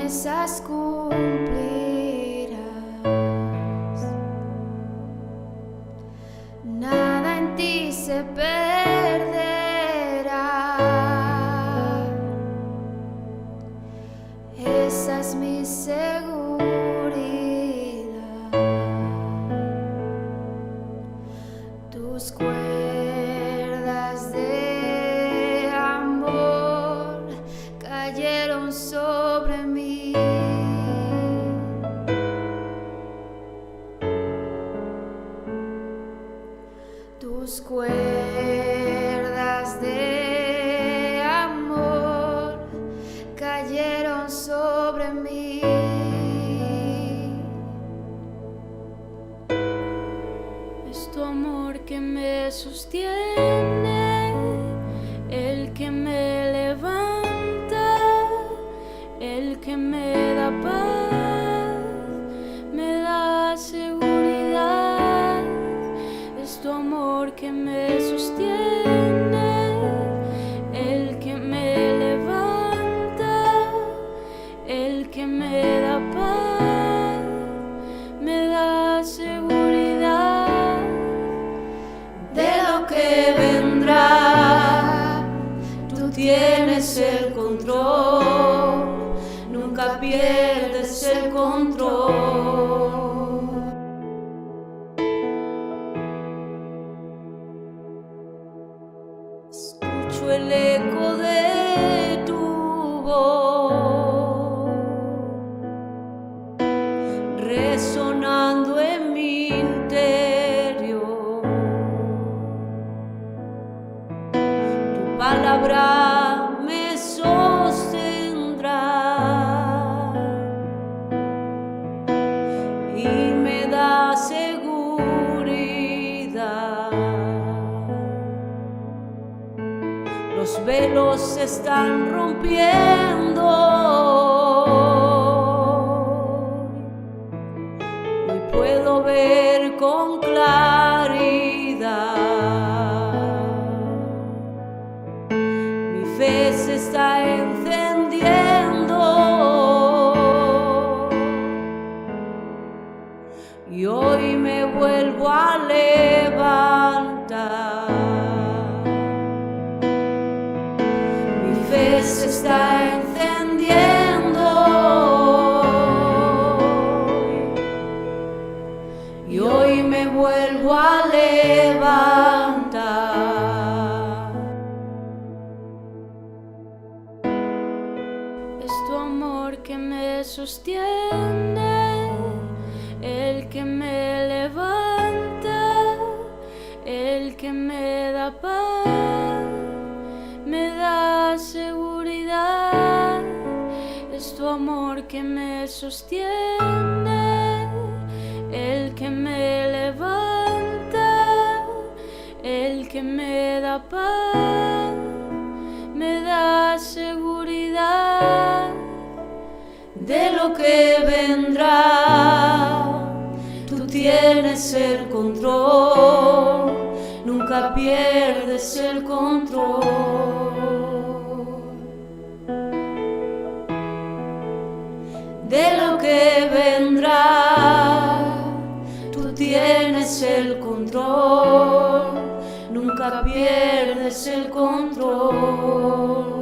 promesas cumplirás. Nada en ti se perderá. Esa es mi seguridad. Tus cuerdas de amor cayeron sobre mí. Tus cuerdas de amor cayeron sobre mí. Es tu amor que me sostiene, el que me levanta, el que me da paz, me da seguridad. Es tu amor que me sostiene, el que me levanta, el que me da paz, me da seguridad. De lo que vendrá, tú tienes el control, nunca pierdes el control. Escucho el eco de tu voz resonando en mi interior. Tu palabra me sostendrá y me da seguridad. Los velos se están rompiendo. Hoy puedo ver con claridad. Mi fe se está encendiendo y hoy me vuelvo a levantar. Se está encendiendo y hoy me vuelvo a levantar. Es tu amor que me sostiene, el que me levanta, el que me da paz, me da seguridad. Es tu amor que me sostiene, el que me levanta, el que me da paz, me da seguridad. De lo que vendrá, tú tienes el control, nunca pierdes el control. De lo que vendrá, tú tienes el control, nunca pierdes el control.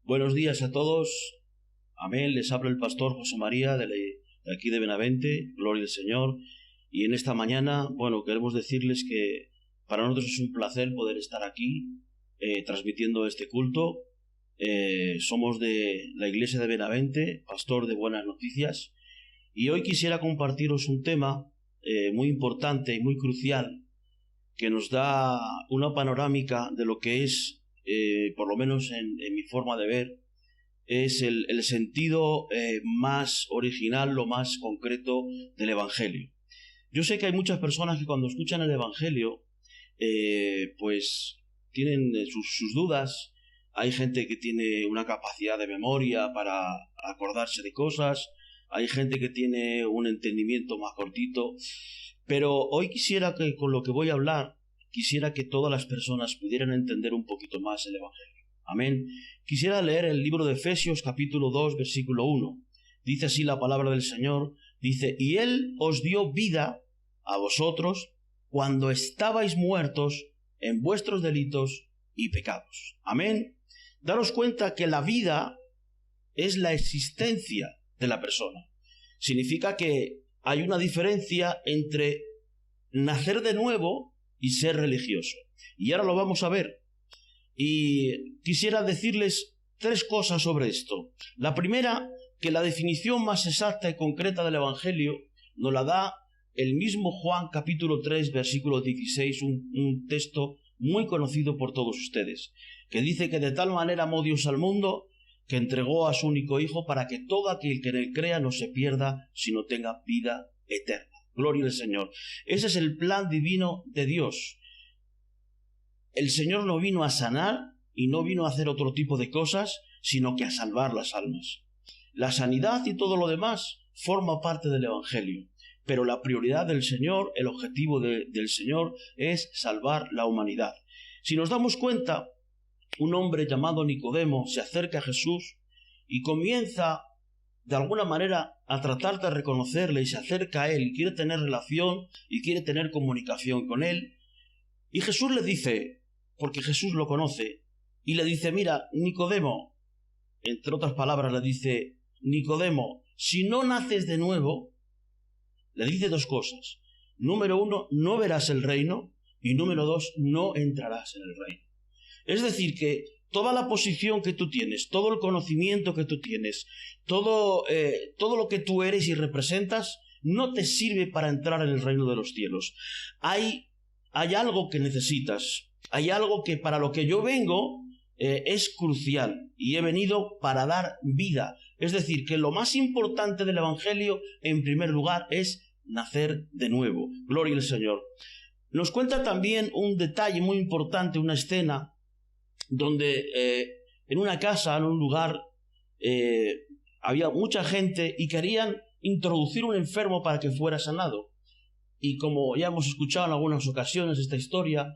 Buenos días a todos. Amén. Les habla el pastor José María de aquí de Benavente. Gloria al Señor. Y en esta mañana, queremos decirles que para nosotros es un placer poder estar aquí transmitiendo este culto. Somos de la iglesia de Benavente, pastor de Buenas Noticias. Y hoy quisiera compartiros un tema muy importante y muy crucial que nos da una panorámica de lo que es, por lo menos en mi forma de ver, es el sentido más original, lo más concreto del Evangelio. Yo sé que hay muchas personas que cuando escuchan el Evangelio, pues tienen sus dudas hay gente que tiene una capacidad de memoria para acordarse de cosas, hay gente que tiene un entendimiento más cortito, pero hoy quisiera que con lo que voy a hablar, quisiera que todas las personas pudieran entender un poquito más el Evangelio. Amén. Quisiera leer el libro de Efesios capítulo 2 versículo 1. Dice así la palabra del Señor, dice: y Él os dio vida a vosotros cuando estabais muertos en vuestros delitos y pecados. Amén. Daros cuenta que la vida es la existencia de la persona. Significa que hay una diferencia entre nacer de nuevo y ser religioso. Y ahora lo vamos a ver. Y quisiera decirles 3 cosas sobre esto. La primera, que la definición más exacta y concreta del Evangelio nos la da el mismo Juan capítulo 3 versículo 16, un texto muy conocido por todos ustedes, que dice que de tal manera amó Dios al mundo que entregó a su único Hijo para que todo aquel que en él crea no se pierda, sino tenga vida eterna. Gloria al Señor. Ese es el plan divino de Dios. El Señor no vino a sanar y no vino a hacer otro tipo de cosas, sino que a salvar las almas. La sanidad y todo lo demás forma parte del Evangelio, pero la prioridad del Señor, el objetivo del Señor es salvar la humanidad. Si nos damos cuenta, un hombre llamado Nicodemo se acerca a Jesús y comienza de alguna manera a tratar de reconocerle, y se acerca a él y quiere tener relación y quiere tener comunicación con él. Y Jesús le dice, porque Jesús lo conoce, y le dice: mira, Nicodemo, entre otras palabras le dice: Nicodemo, si no naces de nuevo, le dice 2 cosas. Número 1, no verás el reino, y número 2, no entrarás en el reino. Es decir, que toda la posición que tú tienes, todo el conocimiento que tú tienes, todo lo que tú eres y representas, no te sirve para entrar en el reino de los cielos. Hay algo que necesitas, hay algo que para lo que yo vengo es crucial, y he venido para dar vida. Es decir, que lo más importante del Evangelio, en primer lugar, es nacer de nuevo. Gloria al Señor. Nos cuenta también un detalle muy importante, una escena donde en una casa, en un lugar, había mucha gente y querían introducir un enfermo para que fuera sanado. Y como ya hemos escuchado en algunas ocasiones esta historia,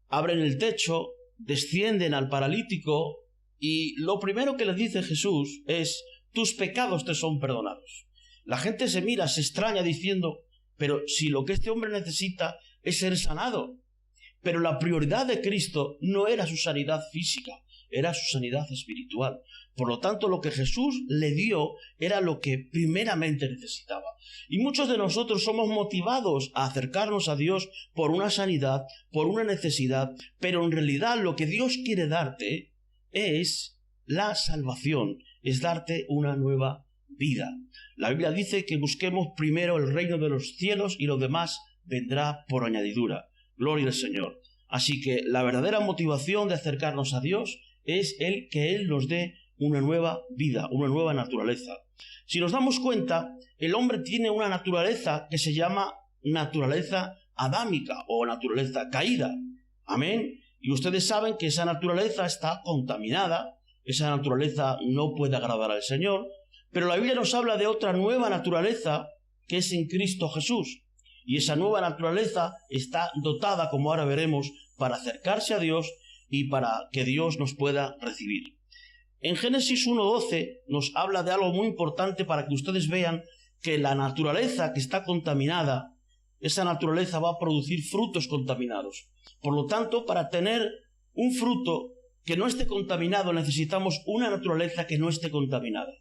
abren el techo, descienden al paralítico y lo primero que le dice Jesús es: tus pecados te son perdonados. La gente se mira, se extraña diciendo: pero si lo que este hombre necesita es ser sanado. Pero la prioridad de Cristo no era su sanidad física, era su sanidad espiritual. Por lo tanto, lo que Jesús le dio era lo que primeramente necesitaba. Y muchos de nosotros somos motivados a acercarnos a Dios por una sanidad, por una necesidad, pero en realidad lo que Dios quiere darte es la salvación, es darte una nueva vida. La Biblia dice que busquemos primero el reino de los cielos y lo demás vendrá por añadidura. Gloria al Señor. Así que la verdadera motivación de acercarnos a Dios es que Él nos dé una nueva vida, una nueva naturaleza. Si nos damos cuenta, el hombre tiene una naturaleza que se llama naturaleza adámica o naturaleza caída. Amén. Y ustedes saben que esa naturaleza está contaminada, esa naturaleza no puede agradar al Señor, pero la Biblia nos habla de otra nueva naturaleza que es en Cristo Jesús. Y esa nueva naturaleza está dotada, como ahora veremos, para acercarse a Dios y para que Dios nos pueda recibir. En Génesis 1:12 nos habla de algo muy importante para que ustedes vean que la naturaleza que está contaminada, esa naturaleza va a producir frutos contaminados. Por lo tanto, para tener un fruto que no esté contaminado, necesitamos una naturaleza que no esté contaminada.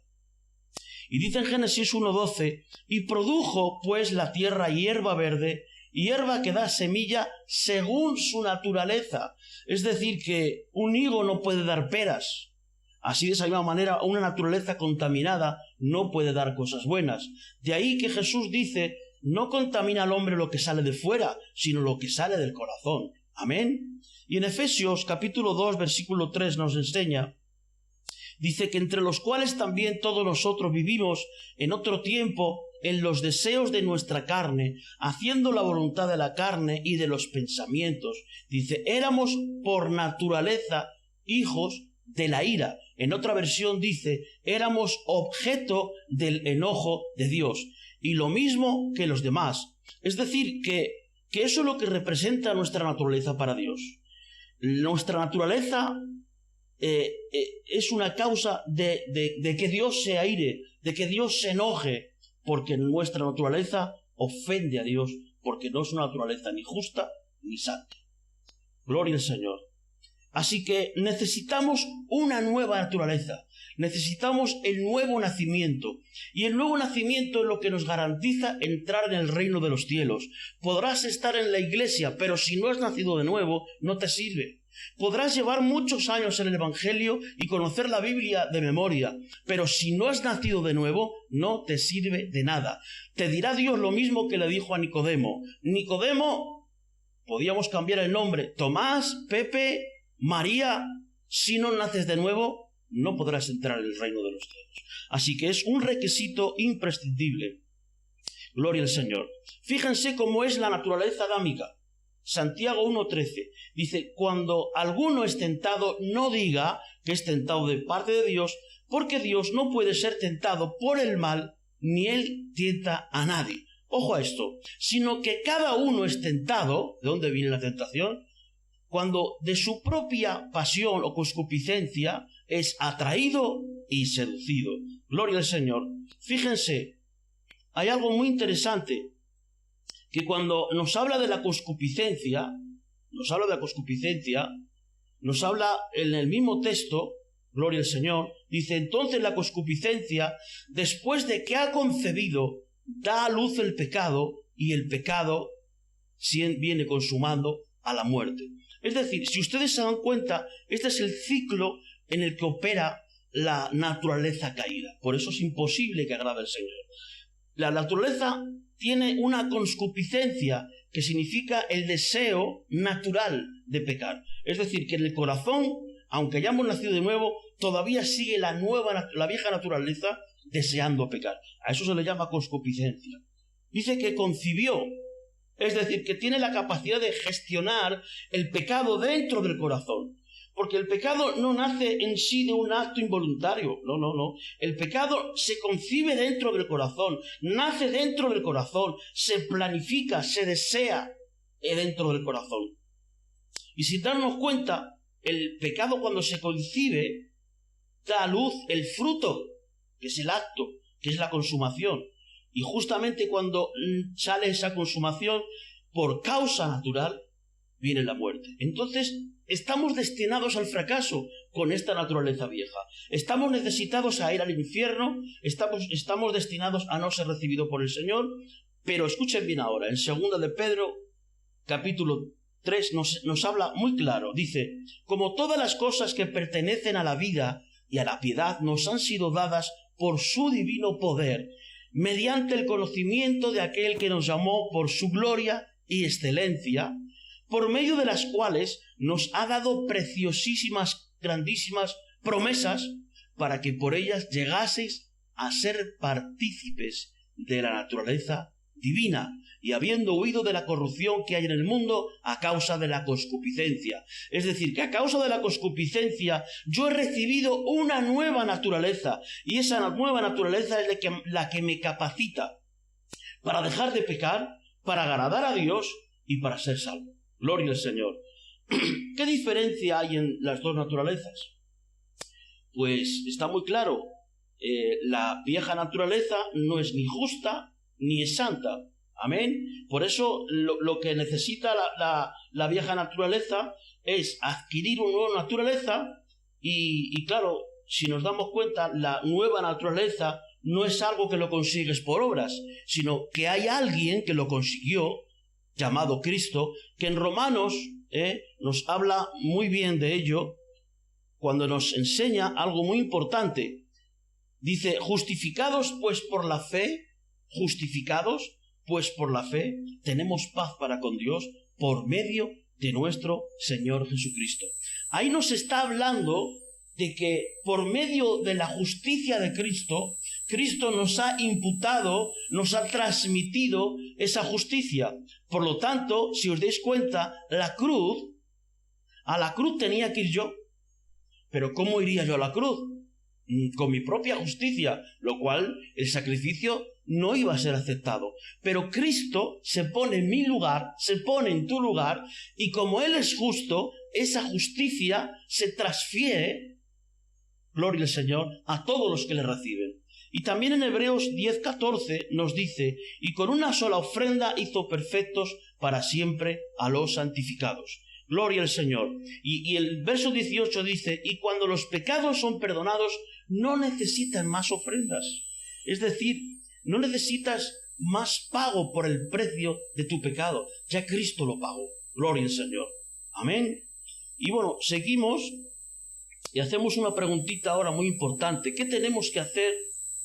Y dice en Génesis 1:12, y produjo pues la tierra hierba verde, hierba que da semilla según su naturaleza. Es decir, que un higo no puede dar peras. Así, de esa misma manera, una naturaleza contaminada no puede dar cosas buenas. De ahí que Jesús dice: no contamina al hombre lo que sale de fuera, sino lo que sale del corazón. Amén. Y en Efesios capítulo 2, versículo 3 nos enseña, dice que entre los cuales también todos nosotros vivimos en otro tiempo en los deseos de nuestra carne, haciendo la voluntad de la carne y de los pensamientos. Dice, éramos por naturaleza hijos de la ira. En otra versión dice, éramos objeto del enojo de Dios. Y lo mismo que los demás. Es decir, que eso es lo que representa nuestra naturaleza para Dios. Nuestra naturaleza es una causa de que Dios se aire, de que Dios se enoje, porque nuestra naturaleza ofende a Dios, porque no es una naturaleza ni justa ni santa. Gloria al Señor. Así que necesitamos una nueva naturaleza, necesitamos el nuevo nacimiento, y el nuevo nacimiento es lo que nos garantiza entrar en el reino de los cielos. Podrás estar en la iglesia, pero si no has nacido de nuevo, no te sirve. Podrás llevar muchos años en el Evangelio y conocer la Biblia de memoria, pero si no has nacido de nuevo, no te sirve de nada. Te dirá Dios lo mismo que le dijo a Nicodemo. Nicodemo, podíamos cambiar el nombre, Tomás, Pepe, María, si no naces de nuevo, no podrás entrar en el reino de los cielos. Así que es un requisito imprescindible. Gloria al Señor. Fíjense cómo es la naturaleza adámica. Santiago 1:13 dice, cuando alguno es tentado, no diga que es tentado de parte de Dios, porque Dios no puede ser tentado por el mal, ni Él tienta a nadie. Ojo a esto, sino que cada uno es tentado. ¿De dónde viene la tentación? Cuando de su propia pasión o concupiscencia es atraído y seducido. Gloria al Señor. Fíjense, hay algo muy interesante, que cuando nos habla de la concupiscencia, nos habla en el mismo texto, gloria al Señor, dice, entonces la concupiscencia, después de que ha concebido, da a luz el pecado, y el pecado viene consumando a la muerte. Es decir, si ustedes se dan cuenta, este es el ciclo en el que opera la naturaleza caída. Por eso es imposible que agrade al Señor. La naturaleza tiene una concupiscencia, que significa el deseo natural de pecar. Es decir, que en el corazón, aunque hayamos nacido de nuevo, todavía sigue la vieja naturaleza deseando pecar. A eso se le llama concupiscencia. Dice que concibió, es decir, que tiene la capacidad de gestionar el pecado dentro del corazón. Porque el pecado no nace en sí de un acto involuntario. No. El pecado se concibe dentro del corazón, nace dentro del corazón, se planifica, se desea dentro del corazón. Y sin darnos cuenta, el pecado cuando se concibe da a luz el fruto, que es el acto, que es la consumación. Y justamente cuando sale esa consumación, por causa natural, viene la muerte. Entonces, estamos destinados al fracaso con esta naturaleza vieja. Estamos necesitados a ir al infierno, estamos destinados a no ser recibidos por el Señor, pero escuchen bien ahora, en 2 de Pedro, capítulo 3, nos habla muy claro, dice, como todas las cosas que pertenecen a la vida y a la piedad nos han sido dadas por su divino poder, mediante el conocimiento de aquel que nos llamó por su gloria y excelencia, por medio de las cuales nos ha dado preciosísimas, grandísimas promesas, para que por ellas llegaseis a ser partícipes de la naturaleza divina, y habiendo huido de la corrupción que hay en el mundo a causa de la concupiscencia. Es decir, que a causa de la concupiscencia yo he recibido una nueva naturaleza, y esa nueva naturaleza es la que me capacita para dejar de pecar, para agradar a Dios y para ser salvo. Gloria al Señor. ¿Qué diferencia hay en las dos naturalezas? Pues está muy claro. La vieja naturaleza no es ni justa ni es santa. Amén. Por eso lo que necesita la vieja naturaleza es adquirir una nueva naturaleza y claro, si nos damos cuenta, la nueva naturaleza no es algo que lo consigues por obras, sino que hay alguien que lo consiguió, llamado Cristo, que en Romanos nos habla muy bien de ello, cuando nos enseña algo muy importante. Dice, justificados pues por la fe, tenemos paz para con Dios por medio de nuestro Señor Jesucristo. Ahí nos está hablando de que por medio de la justicia de Cristo, Cristo nos ha imputado, nos ha transmitido esa justicia. Por lo tanto, si os dais cuenta, a la cruz tenía que ir yo, Pero ¿cómo iría yo a la cruz? Con mi propia justicia, lo cual el sacrificio no iba a ser aceptado. Pero Cristo se pone en mi lugar, se pone en tu lugar, y como Él es justo, esa justicia se transfiere, gloria al Señor, a todos los que le reciben. Y también en Hebreos 10:14 nos dice, y con una sola ofrenda hizo perfectos para siempre a los santificados. Gloria al Señor. Y el verso 18 dice, y cuando los pecados son perdonados, no necesitan más ofrendas. Es decir, no necesitas más pago por el precio de tu pecado. Ya Cristo lo pagó. Gloria al Señor. Amén. Y bueno, seguimos y hacemos una preguntita ahora muy importante. ¿Qué tenemos que hacer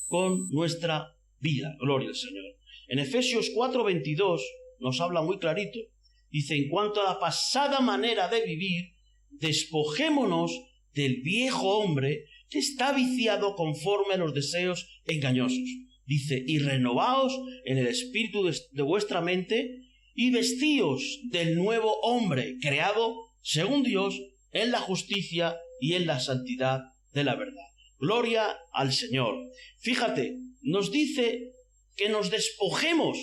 con nuestra vida? Gloria al Señor. En Efesios 4:22 nos habla muy clarito. Dice, en cuanto a la pasada manera de vivir, despojémonos del viejo hombre que está viciado conforme a los deseos engañosos. Dice, y renovaos en el espíritu de vuestra mente y vestíos del nuevo hombre, creado según Dios en la justicia y en la santidad de la verdad. Gloria al Señor. Fíjate, nos dice que nos despojemos.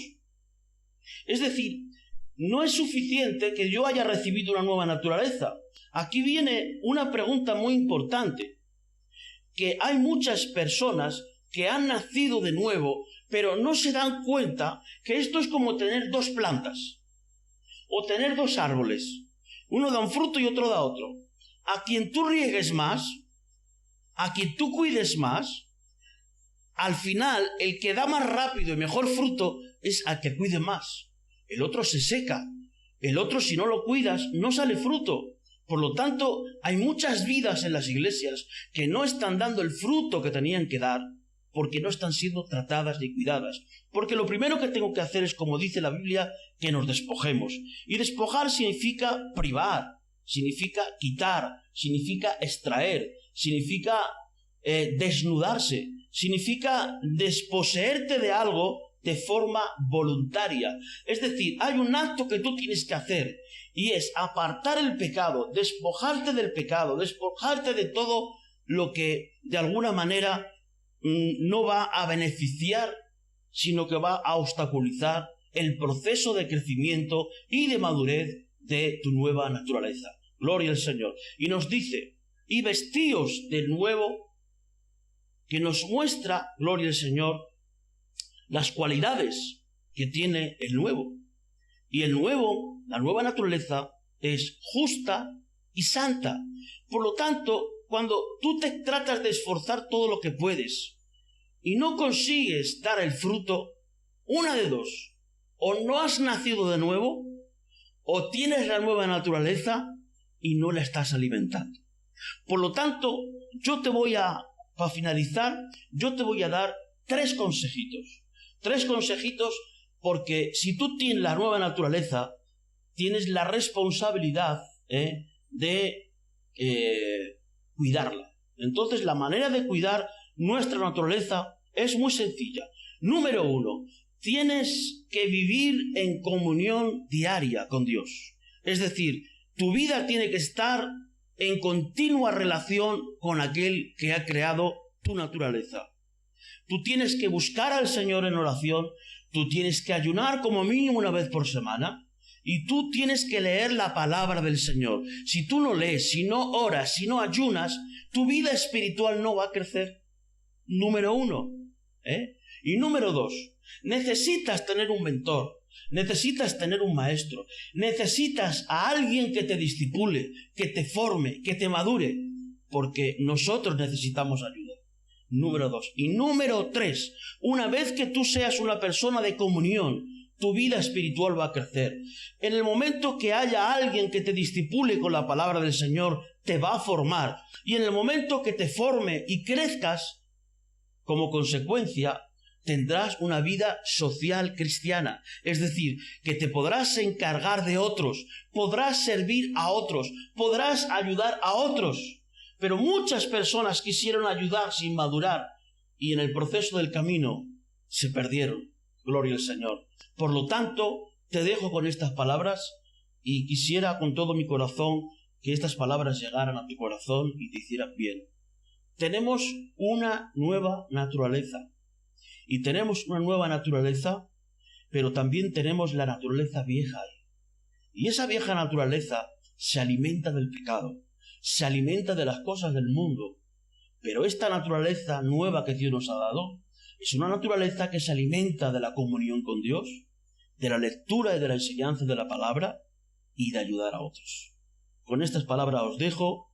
Es decir, no es suficiente que yo haya recibido una nueva naturaleza. Aquí viene una pregunta muy importante, que hay muchas personas que han nacido de nuevo, pero no se dan cuenta que esto es como tener dos plantas, o tener dos árboles. Uno da un fruto y otro da otro. A quien tú riegues más, a quien tú cuides más, al final el que da más rápido y mejor fruto es al que cuide más. El otro se seca. El otro, si no lo cuidas, no sale fruto. Por lo tanto, hay muchas vidas en las iglesias que no están dando el fruto que tenían que dar porque no están siendo tratadas ni cuidadas. Porque lo primero que tengo que hacer es, como dice la Biblia, que nos despojemos. Y despojar significa privar, significa quitar, significa extraer, significa desnudarse, significa desposeerte de algo de forma voluntaria. Es decir, hay un acto que tú tienes que hacer y es apartar el pecado, despojarte del pecado, despojarte de todo lo que de alguna manera no va a beneficiar, sino que va a obstaculizar el proceso de crecimiento y de madurez de tu nueva naturaleza. Gloria al Señor. Y nos dice, y vestíos de nuevo, que nos muestra, gloria al Señor, las cualidades que tiene el nuevo. Y el nuevo, la nueva naturaleza, es justa y santa. Por lo tanto, cuando tú te tratas de esforzar todo lo que puedes y no consigues dar el fruto, una de dos: o no has nacido de nuevo, o tienes la nueva naturaleza y no la estás alimentando. Por lo tanto, para finalizar, yo te voy a dar tres consejitos. Tres consejitos, porque si tú tienes la nueva naturaleza, tienes la responsabilidad de cuidarla. Entonces, la manera de cuidar nuestra naturaleza es muy sencilla. Número 1, tienes que vivir en comunión diaria con Dios. Es decir, tu vida tiene que estar en continua relación con aquel que ha creado tu naturaleza. Tú tienes que buscar al Señor en oración, tú tienes que ayunar como mínimo una vez por semana, y tú tienes que leer la palabra del Señor. Si tú no lees, si no oras, si no ayunas, tu vida espiritual no va a crecer. Número 1. Y número 2, necesitas tener un mentor, necesitas tener un maestro, necesitas a alguien que te discipule, que te forme, que te madure, porque nosotros necesitamos ayuda. Número 2. Y número 3, una vez que tú seas una persona de comunión, tu vida espiritual va a crecer. En el momento que haya alguien que te discipule con la palabra del Señor, te va a formar. Y en el momento que te forme y crezcas, como consecuencia, tendrás una vida social cristiana. Es decir, que te podrás encargar de otros, podrás servir a otros, podrás ayudar a otros. Pero muchas personas quisieron ayudar sin madurar y en el proceso del camino se perdieron. Gloria al Señor. Por lo tanto, te dejo con estas palabras y quisiera con todo mi corazón que estas palabras llegaran a tu corazón y te hicieran bien. Tenemos una nueva naturaleza. Y tenemos una nueva naturaleza, pero también tenemos la naturaleza vieja. Y esa vieja naturaleza se alimenta del pecado, se alimenta de las cosas del mundo. Pero esta naturaleza nueva que Dios nos ha dado es una naturaleza que se alimenta de la comunión con Dios, de la lectura y de la enseñanza de la palabra y de ayudar a otros. Con estas palabras os dejo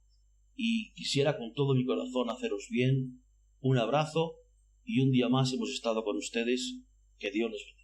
y quisiera con todo mi corazón haceros bien. Un abrazo y un día más hemos estado con ustedes. Que Dios les bendiga.